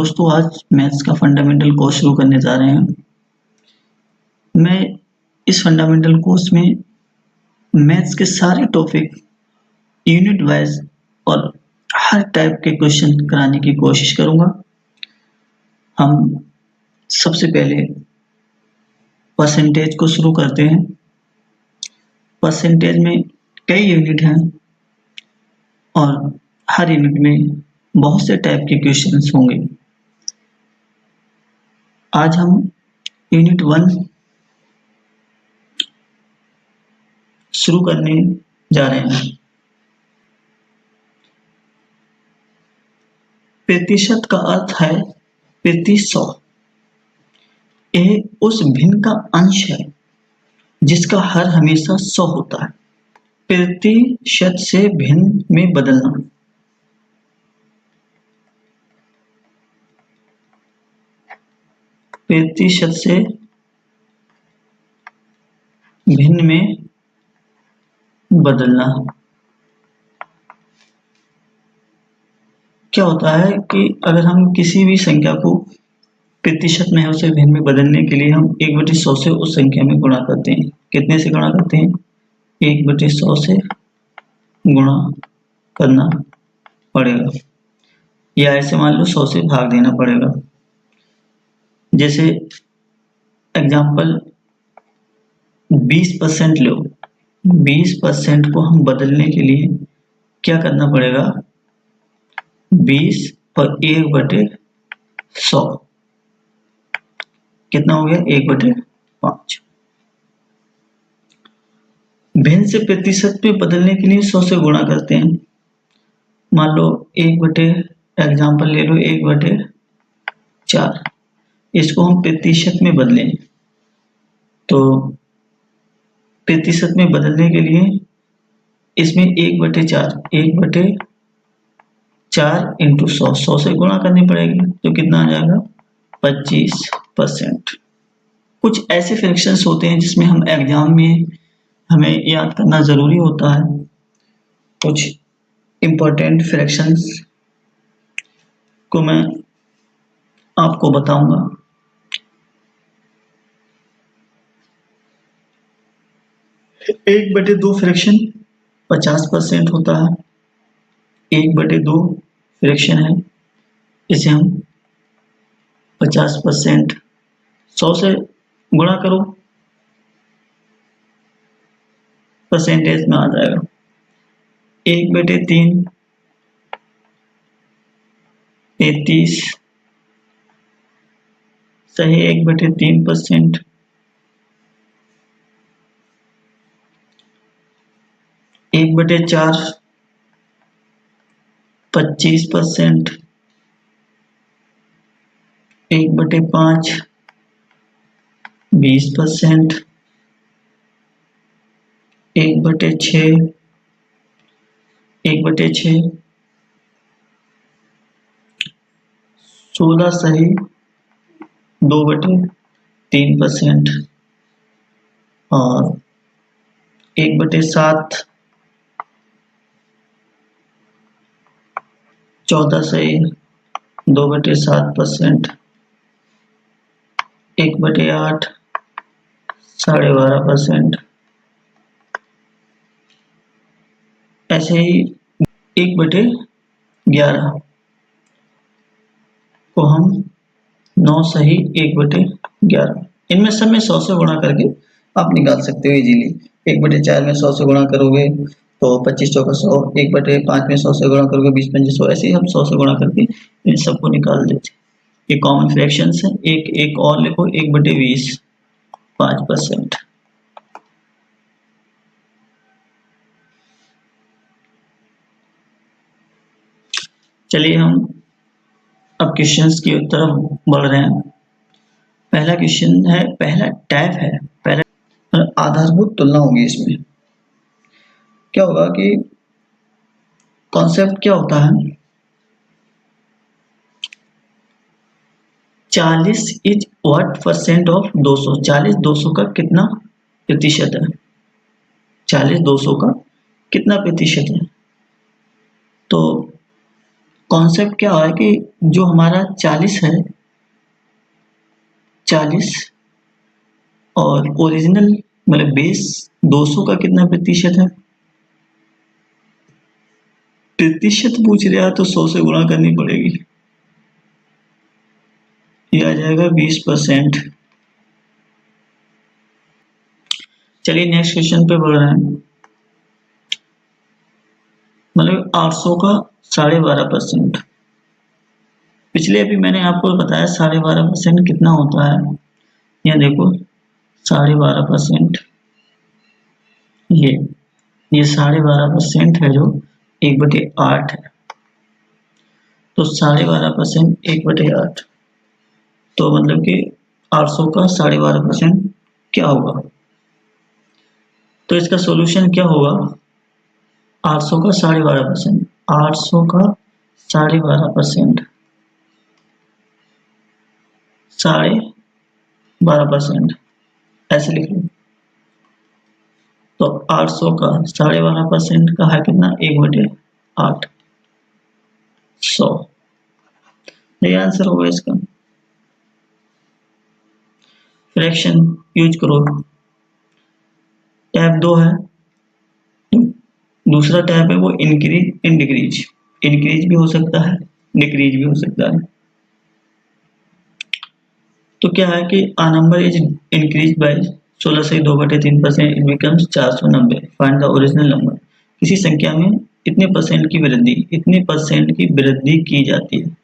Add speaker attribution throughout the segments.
Speaker 1: दोस्तों, आज मैथ्स का फंडामेंटल कोर्स शुरू करने जा रहे हैं। मैं इस फंडामेंटल कोर्स में मैथ्स के सारे टॉपिक यूनिट वाइज और हर टाइप के क्वेश्चन कराने की कोशिश करूंगा। हम सबसे पहले परसेंटेज को शुरू करते हैं। परसेंटेज में कई यूनिट हैं और हर यूनिट में बहुत से टाइप के क्वेश्चंस होंगे। आज हम यूनिट 1 शुरू करने जा रहे हैं। प्रतिशत का अर्थ है प्रति 100। यह उस भिन्न का अंश है जिसका हर हमेशा 100 होता है। प्रतिशत से भिन्न में बदलना। प्रतिशत से भिन्न में बदलना क्या होता है कि अगर हम किसी भी संख्या को प्रतिशत में है उसे भिन्न में बदलने के लिए हम 1/100 से उस संख्या में गुणा करते हैं। कितने से गुणा करते हैं? 1/100 से गुणा करना पड़ेगा, या ऐसे मान लो 100 से भाग देना पड़ेगा। जैसे एग्जाम्पल 20% लो, 20% को हम बदलने के लिए क्या करना पड़ेगा? 20 और 1/100 कितना हो गया? 1/5। भिन्न से प्रतिशत में बदलने के लिए 100 से गुणा करते हैं। मान लो एग्जाम्पल ले लो 1/4। इसको हम प्रतिशत में बदलें तो प्रतिशत में बदलने के लिए इसमें 1/4 × 100 से गुणा करनी पड़ेगी, तो कितना आ जाएगा? 25%। कुछ ऐसे फ्रैक्शंस होते हैं जिसमें हम एग्जाम में हमें याद करना जरूरी होता है। कुछ इम्पोर्टेंट फ्रैक्शंस को मैं आपको बताऊंगा। 1/2 फ्रैक्शन 50% होता है। 1/2 फ्रैक्शन है, इसे हम 50% 100 से गुणा करो, परसेंटेज में आ जाएगा। 1/3 33 सही 1/3%। 1/4 25%। 1/5 20%। 1/6 16 सही 2/3% और 1/7 14 सही 2/7%। 1/8 12.5%। ऐसे ही 1/11 को हम 9 सही 1/11। इनमें सब में 100 से गुणा करके आप निकाल सकते हो इजीली। 1/4 में 100 से गुणा करोगे तो 25 चौका 100। 1/5 में 100 से गुणा करोगे 20 पंजे 100। ऐसे ही हम 100 से गुणा करके इन सबको निकाल देते। ये कॉमन फ्रैक्शंस है। एक और लिखो 1/20 5%। चलिए हम अब क्वेश्चंस की तरफ बढ़ रहे हैं। पहला क्वेश्चन है, पहला टाइप है, पहला आधारभूत तुलना होगी। इसमें क्या होगा कि कॉन्सेप्ट क्या होता है? 40 इज व्हाट % ऑफ 200। 40 200 का कितना प्रतिशत है? 40 200 का कितना प्रतिशत है? तो कॉन्सेप्ट क्या है कि जो हमारा 40 है, 40 और ओरिजिनल मतलब बेस 200 का कितना प्रतिशत है? प्रतिशत पूछ रहा है तो 100 से गुणा करनी पड़ेगी, ये आ जाएगा 20%। चलिए नेक्स्ट क्वेश्चन पे बढ़ रहे हैं। मतलब 800 का 12.5%। पिछले अभी मैंने आपको बताया 12.5% कितना होता है। यहाँ देखो 12.5%, ये 12.5% है जो 1/8 है। तो 12.5% 1/8, तो मतलब कि 800 का 12.5% क्या होगा? तो इसका सॉल्यूशन क्या होगा? 800 का 12.5%, 800 का 12.5%, 12.5% ऐसे लिख लो। तो 800 का 12.5% का है कितना? 1/8, 100। ये आंसर होगा इसका। फ्रैक्शन यूज करो। टैब 2 है, दूसरा टैब है वो इंक्रीज इन डिक्रीज। इंक्रीज भी हो सकता है, डिक्रीज भी हो सकता है। तो क्या है कि a number is increase by 16 से 2/3% it becomes 490। Find the original number. किसी संख्या में इतने परसेंट की वृद्धि, इतने परसेंट की वृद्धि की जाती है,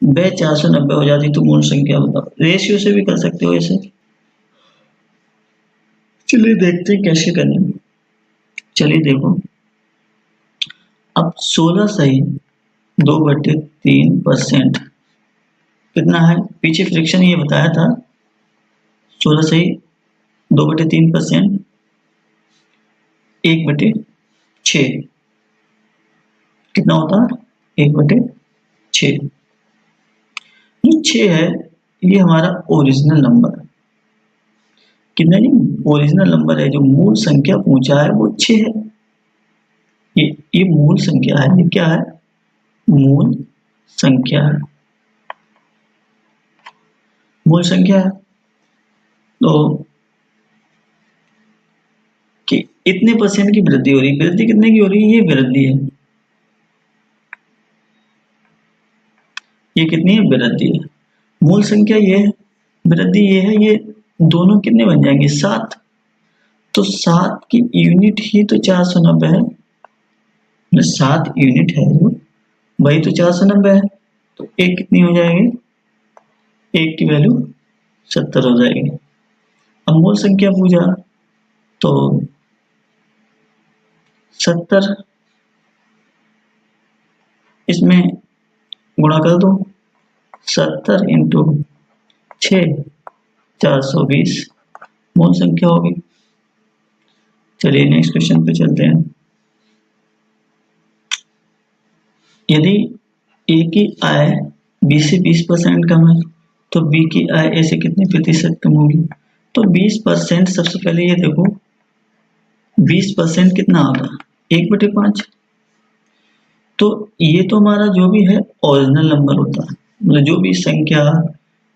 Speaker 1: वह 490 हो जाती, तो मूल संख्या बताओ। रेशियो से भी कर सकते हो ऐसे। चलिए देखते हैं कैसे करना है। चलिए देखो, अब 16 सही 2/3% कितना है? पीछे फ्रैक्शन ये बताया था, 16 सही 2/3%, 1/6 कितना होता है? 1/6। जो 6 है ये हमारा ओरिजिनल नंबर है। कितना? जी ओरिजिनल नंबर है, जो मूल संख्या पूछा है वो 6 है। ये मूल संख्या है। ये क्या है? मूल संख्या है, मूल संख्या है। तो कि इतने परसेंट की वृद्धि हो रही है। वृद्धि कितने की हो रही है? ये वृद्धि है। ये कितनी है? वृद्धि है। मूल संख्या ये है, वृद्धि ये है। ये दोनों कितने बन जाएंगे? 7। तो 7 की यूनिट ही तो 490 है। 7 यूनिट है वो, वही तो 490 है। तो एक कितनी हो जाएगी? एक की वैल्यू 70 हो जाएगी। अब मूल संख्या पूछा तो 70 इसमें गुणा कर दो। 70 इंटू 6 420 मूल संख्या होगी। चलिए नेक्स्ट क्वेश्चन पे चलते हैं। यदि ए की आय बी से 20% कम है तो बी की आय ए से कितने प्रतिशत कम होगी? तो 20%, सबसे पहले ये देखो 20% कितना होता है? 1/5। तो ये तो हमारा जो भी है ओरिजिनल नंबर होता है, मतलब जो भी संख्या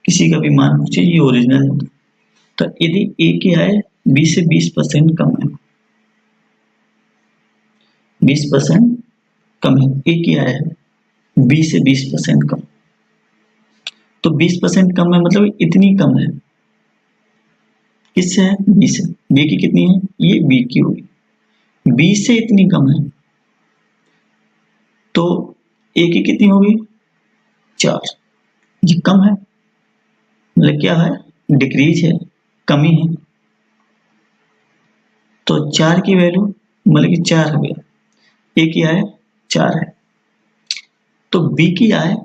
Speaker 1: किसी का भी मान पूछे ये ओरिजिनल होता है। तो यदि ए की आय बी से 20% कम है, 20% कम है, ए की आय है बी से 20% कम, तो 20% कम है मतलब इतनी कम है। किससे है? बी से। बी की कितनी है? ये बी की होगी, बी से इतनी कम है। तो ए की कितनी होगी? 4। ये कम है, मतलब क्या है? डिक्रीज है, कमी है। तो 4 की वैल्यू मतलब कि 4 हो गया। ए की आय 4 है, तो बी की आय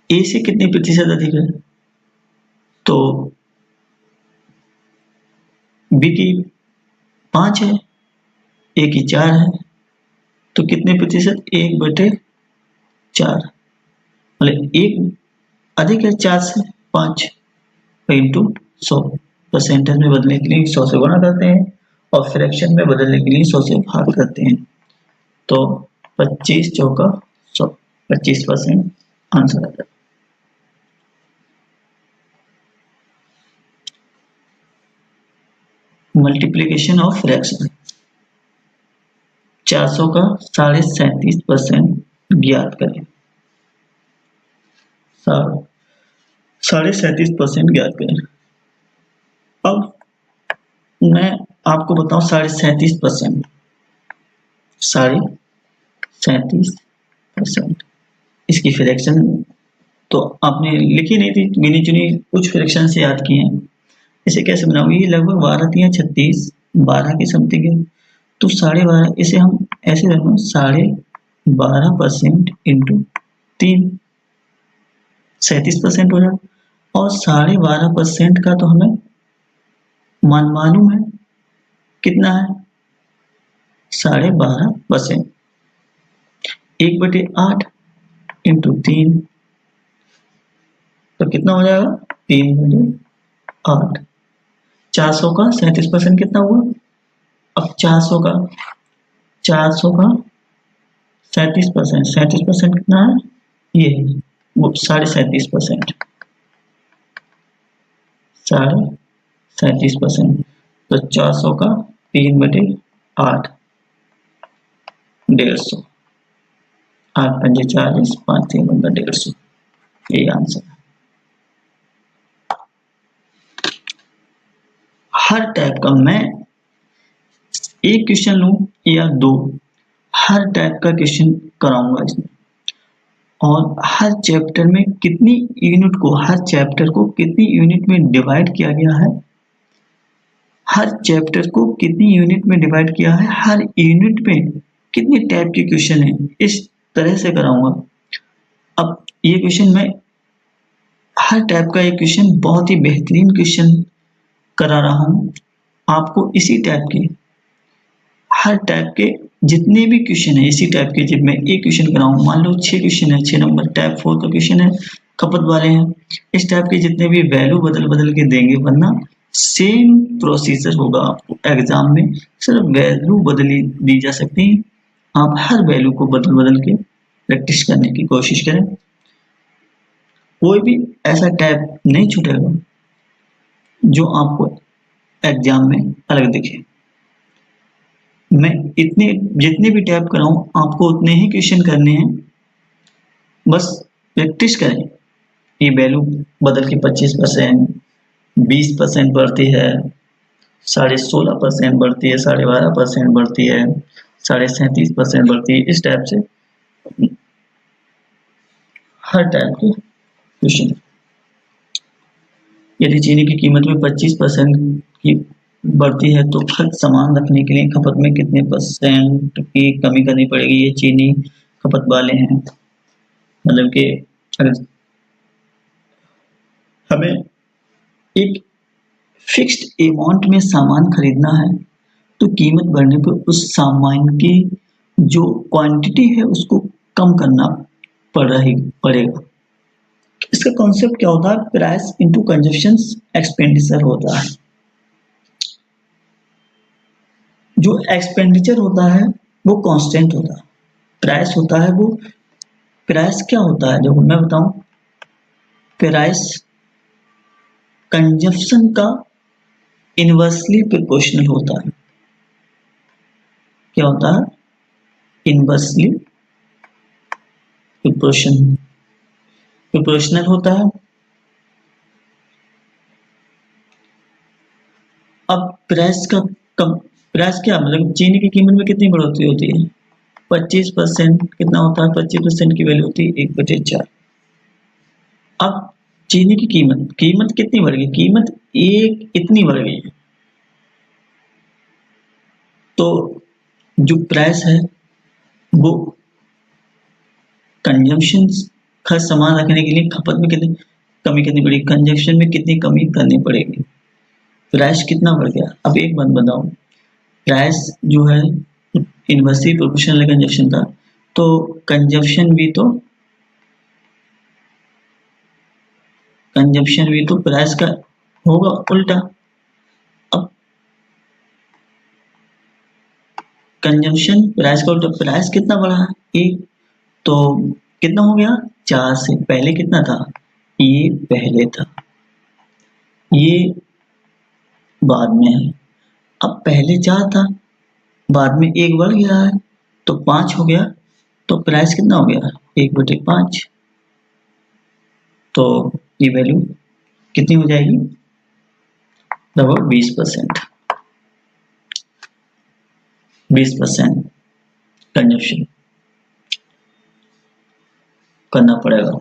Speaker 1: ए से कितने प्रतिशत अधिक है? तो बी की 5 है, ए की 4 है, तो कितने प्रतिशत? 1/4, मतलब 1 अधिक है 4 से। 5 इंटू 100। परसेंटेज में बदलने के लिए 100 से गुणा करते हैं और फ्रैक्शन में बदलने के लिए 100 से भाग करते हैं। तो 25 चौका 100, 25% आंसर आता है। मल्टीप्लीकेशन ऑफ फ्रैक्शन, 400 का 37.5% ज्ञात करें। 37.5% ज्ञात करें। अब मैं आपको बताऊं 37.5%, 37.5% इसकी फ्रैक्शन तो आपने लिखी नहीं थी, गिनी चुनी कुछ फ्रैक्शन से याद किए हैं। इसे कैसे बनाऊंगी, ये लगभग 12×3 = 36, 12 के समथिंग है, तो 12.5, इसे हम ऐसे रखो 12.5% इंटू 3, 37% हो जाए। और 12.5% का तो हमें मान मालूम है, कितना है 12.5%, 1/8 इंटू 3, तो कितना हो जाएगा 3/8। 400 का 37% कितना हुआ, अब 400 का 37%, 37% कितना है, ये वो 37.5%, 37.5%, तो 400 का 3/8, 150, 8×5 = 40, 5×3 = 150, यही आंसर है। हर टाइप का मैं एक क्वेश्चन लूं या दो, हर टाइप का क्वेश्चन कराऊंगा इसमें, और हर चैप्टर में कितनी यूनिट को, हर चैप्टर को कितनी यूनिट में डिवाइड किया गया है, हर चैप्टर को कितनी यूनिट में डिवाइड किया है, हर यूनिट में कितने टाइप के क्वेश्चन है, इस तरह से कराऊंगा। अब ये क्वेश्चन मैं हर टाइप का एक क्वेश्चन बहुत ही बेहतरीन क्वेश्चन करा रहा हूं आपको। इसी टाइप के हर टाइप के जितने भी क्वेश्चन है, इसी टाइप के जब मैं एक क्वेश्चन कराऊं, मान लो 6 क्वेश्चन है, 6 नंबर टाइप 4 का क्वेश्चन है, खपत वाले हैं, इस टाइप के जितने भी वैल्यू बदल बदल के देंगे, वरना सेम प्रोसीजर होगा आपको एग्जाम में, सिर्फ वैल्यू बदली दी जा सकती है, आप हर वैल्यू को बदल बदल के प्रैक्टिस करने की कोशिश करें, कोई भी ऐसा टाइप नहीं छूटेगा जो आपको एग्जाम में अलग दिखे। मैं इतने जितने भी टाइप कराऊं, आपको उतने ही क्वेश्चन करने हैं, बस प्रैक्टिस करें। ये वैल्यू बदल के 25%, 20% बढ़ती है, 16.5% बढ़ती है, 12.5% बढ़ती है, 37.5% बढ़ती है, इस टाइप से हर टाइप के क्वेश्चन। यदि चीनी की कीमत में 25% की बढ़ती है तो खर्च सामान रखने के लिए खपत में कितने % की कमी करनी पड़ेगी, ये चीनी खपत वाले हैं। मतलब कि अगर हमें एक फिक्स्ड अमाउंट में सामान खरीदना है तो कीमत बढ़ने पर उस सामान की जो क्वांटिटी है उसको कम करना पड़ेगा। इसका कॉन्सेप्ट क्या होता है, प्राइस इनटू कंजप्शन एक्सपेंडिचर होता है। जो एक्सपेंडिचर होता है वो कांस्टेंट होता है, प्राइस होता है वो, प्राइस क्या होता है, देखो मैं बताऊं, प्राइस कंजप्शन का इनवर्सली प्रोपोर्शनल होता है। क्या होता है, इनवर्सली प्रोपोर्शनल होता है। अब प्राइस का कम, प्राइस क्या मतलब चीनी की कीमत में कितनी बढ़ोतरी होती है, 25%, कितना होता है 25% की वैल्यू होती है 1/4। अब चीनी की कीमत कितनी बढ़ गई, कीमत एक इतनी बढ़ गई है, तो जो प्राइस है वो कंजम्पशन, खर्च सामान रखने के लिए खपत में कितनी कमी करनी पड़ेगी, कंजम्पशन में कितनी कमी करनी पड़ेगी, प्राइस कितना बढ़ गया। अब एक बात बताओ, प्राइस जो है इनवर्सली प्रोपोर्शनल कंजम्पशन का, तो कंजम्पशन भी तो प्राइस का होगा उल्टा। अब कंजम्पशन प्राइस का उल्टा, प्राइस कितना बढ़ा एक, तो कितना हो गया 4 से, पहले कितना था, ये पहले था, ये बाद में है। अब पहले 4 था, बाद में 1 बढ़ गया है तो 5 हो गया, तो प्राइस कितना हो गया 1/5। तो ये वैल्यू कितनी हो जाएगी, लगभग 20%। 20% कंजप्शन करना पड़ेगा।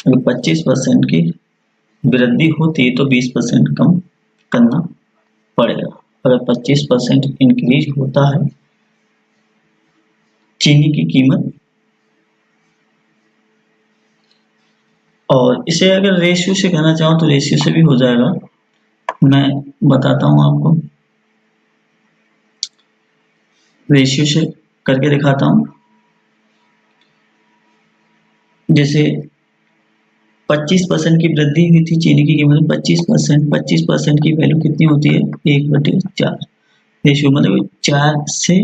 Speaker 1: अगर 25% की वृद्धि होती तो 20% कम करना पड़ेगा। अगर 25% इंक्रीज होता है चीनी की कीमत, और इसे अगर रेशियो से कहना चाहूँ तो रेशियो से भी हो जाएगा। मैं बताता हूँ आपको, रेशियो से करके दिखाता हूँ। जैसे 25% की वृद्धि हुई थी चीनी की कीमत में, 25% की वैल्यू कितनी होती है 1/4। रेशियो मतलब 4 से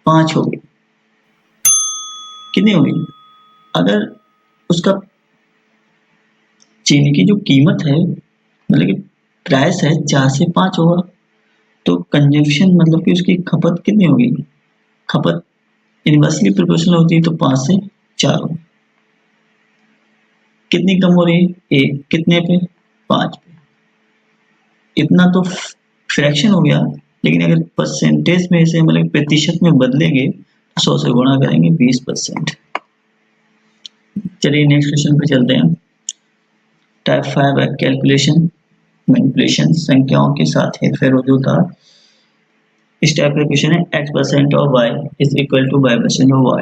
Speaker 1: 5 हो गई, कितनी हो गई। अगर उसका चीनी की जो कीमत है मतलब कि प्राइस है 4 से 5 होगा, तो कंजम्पशन मतलब कि उसकी खपत कितनी होगी, खपत इनवर्सली प्रोपोर्शनल होती है तो 5 से 4 होगी। कितनी कम हो रही है, एक कितने पे 5 पे। इतना तो फ्रैक्शन हो गया, लेकिन अगर परसेंटेज में इसे मतलब प्रतिशत में बदलेंगे तो 100 से गुणा करेंगे 20%। चलिए नेक्स्ट क्वेश्चन पे चलते हैं। टाइप 5 है कैलकुलेशन मैनिपुलेशन, संख्याओं के साथ हेरफेर होता है। इस टाइप का क्वेश्चन है x% of y is equal to y% of y।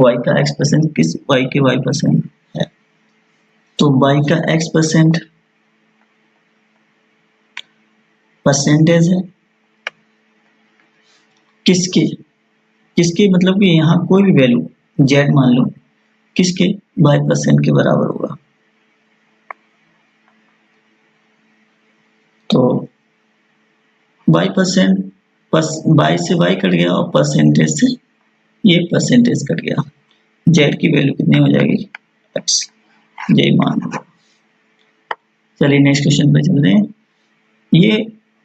Speaker 1: y का x% किस y के y% है, तो y का x% परसेंटेज है किसके, किसके मतलब कि यहाँ कोई भी वैल्यू z मान लो, किसके y% के बराबर होगा। तो y% y से y कट गया और परसेंटेज से ये परसेंटेज कट गया, z की वैल्यू कितनी हो जाएगी x, यही मान लो। चलिए नेक्स्ट क्वेश्चन पे चलते हैं। ये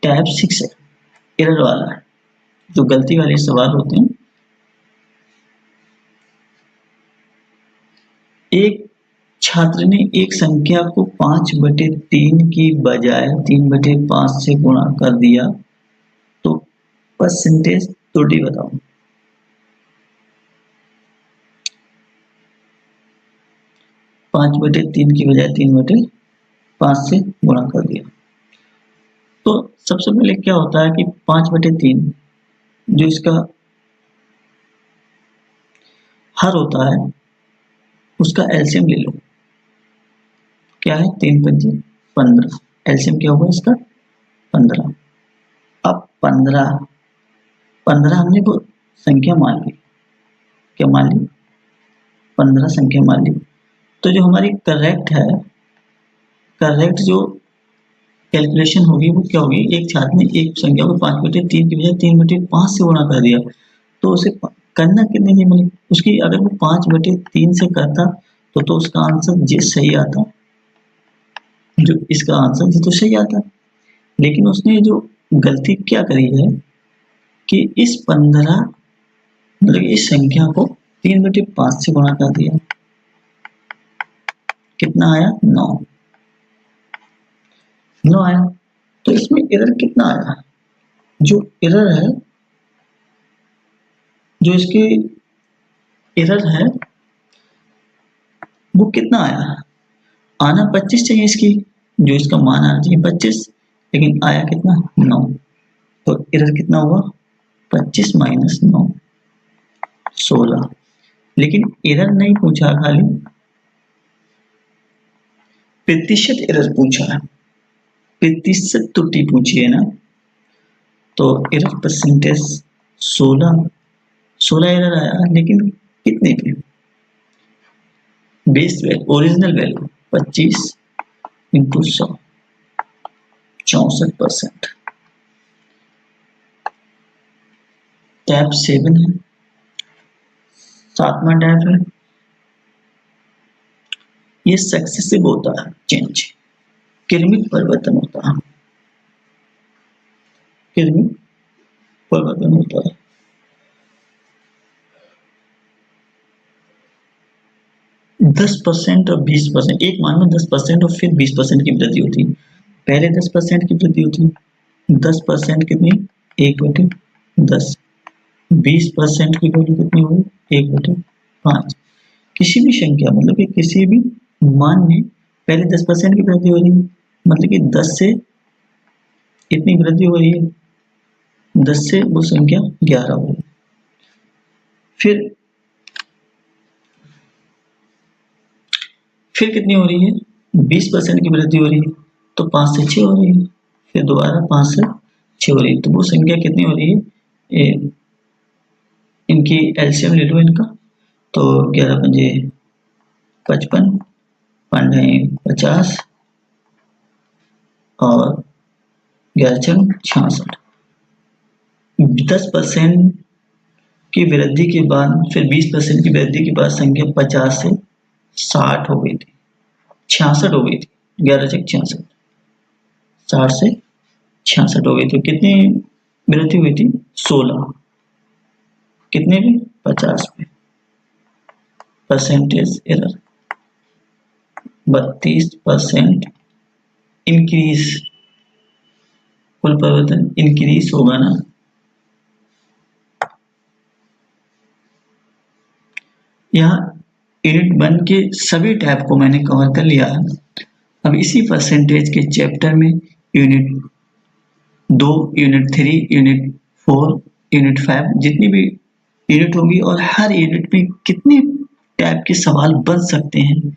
Speaker 1: टाइप 6 है, एरर वाला है, जो गलती वाले सवाल होते हैं। एक छात्र ने एक संख्या को 5/3 की बजाय 3/5 से गुणा कर दिया, तो परसेंटेज त्रुटि बताओ। पांच बटे तीन की बजाय 3/5 से गुणा कर दिया, तो सबसे पहले क्या होता है कि 5/3 जो इसका हर होता है उसका एलसीएम ले लो। क्या है 3×5 = 15, एलसीएम क्या होगा इसका 15। अब 15 हमने को संख्या मान ली, क्या मान ली 15 संख्या मान ली। तो जो हमारी करेक्ट है, करेक्ट जो कैलकुलेशन होगी वो क्या होगी, एक छात्र ने एक संख्या को 5/3 की बजाय 3/5 से गुणा कर दिया, तो उसे करना कितने की मतलब उसकी, अगर वो 5/3 से करता तो उसका आंसर जी सही आता, जो इसका आंसर जी तो सही आता। लेकिन उसने जो गलती क्या करी है कि इस 15 मतलब इस संख्या को 3/5 से गुणा कर दिया, कितना आया 9 आया। तो इसमें एरर कितना आया, जो एरर है, जो इसकी एरर है वो कितना आया, आना 25 चाहिए इसकी, जो इसका मान आना चाहिए 25, लेकिन आया कितना 9। तो एरर कितना हुआ 25 - 9 16। लेकिन एरर नहीं पूछा, खाली प्रतिशत एरर पूछा है, प्रतिशत त्रुटि पूछी है ना। तो एरर परसेंटेज 16 एरर आया, लेकिन कितने पे, base value original value 25 × 100 64%। Tap 7 है, 7वां टैप है। ये सक्सेसिव होता है चेंज, क्रमिक परिवर्तन होता है, क्रमिक परिवर्तन होता है। दस % और 20%, एक मान में 10% और फिर 20% की वृद्धि होती है। पहले 10% की वृद्धि होती है, 10% कितनी, 1/10। 20% की वैल्यू कितनी होगी, 1/5। किसी भी संख्या मतलब कि किसी भी मान में पहले 10% की वृद्धि हो रही है, मतलब कि 10 से इतनी वृद्धि हो रही है, 10 से वो संख्या 11 हो रही है। फिर कितनी हो रही है, 20% की वृद्धि हो रही है, तो 5 से 6 हो रही है, फिर दोबारा 5 से 6 हो रही है, तो वो संख्या कितनी हो रही है, इनकी एलसीएम ले लो इनका, तो 11 पंजे 55, 5 50 और 11 छंग 66। 10% की वृद्धि के बाद फिर 20% की वृद्धि के बाद संख्या 50 से 60 हो गई थी, 66 हो गई थी, 11 छक 66, 60 से 66 हो गई थी। कितनी वृद्धि हुई थी, 16, कितने पे, 50 पे। परसेंटेज एरर 32% इंक्रीज, कुल परिवर्तन इंक्रीज होगा ना। यहाँ यूनिट 1 के सभी टैब को मैंने कवर कर लिया है। अब इसी परसेंटेज के चैप्टर में यूनिट 2, यूनिट 3, यूनिट 4, यूनिट 5 जितनी भी यूनिट होगी और हर यूनिट में कितने टाइप के सवाल बन सकते हैं,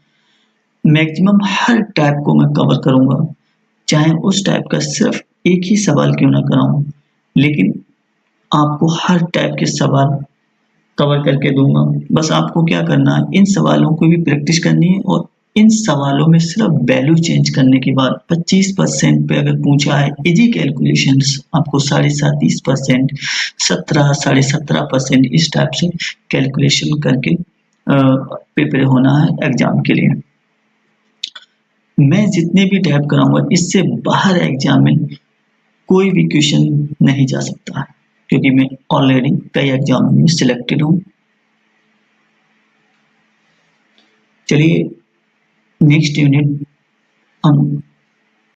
Speaker 1: मैक्सिमम हर टाइप को मैं कवर करूंगा, चाहे उस टाइप का सिर्फ एक ही सवाल क्यों ना कराऊं, लेकिन आपको हर टाइप के सवाल कवर करके दूंगा। बस आपको क्या करना है, इन सवालों को भी प्रैक्टिस करनी है और इन सवालों में सिर्फ वैल्यू चेंज करने के बाद 25% पे अगर पूछा है इजी कैलकुलेशंस, आपको 30% 17, 17.5% इस टाइप से कैलकुलेशन करके प्रिपेयर होना है एग्जाम के लिए। मैं जितने भी टाइप कराऊंगा इससे बाहर एग्जाम में कोई भी क्वेश्चन नहीं जा सकता है, क्योंकि मैं ऑलरेडी कई एग्जाम में सिलेक्टेड हूँ। चलिए नेक्स्ट यूनिट हम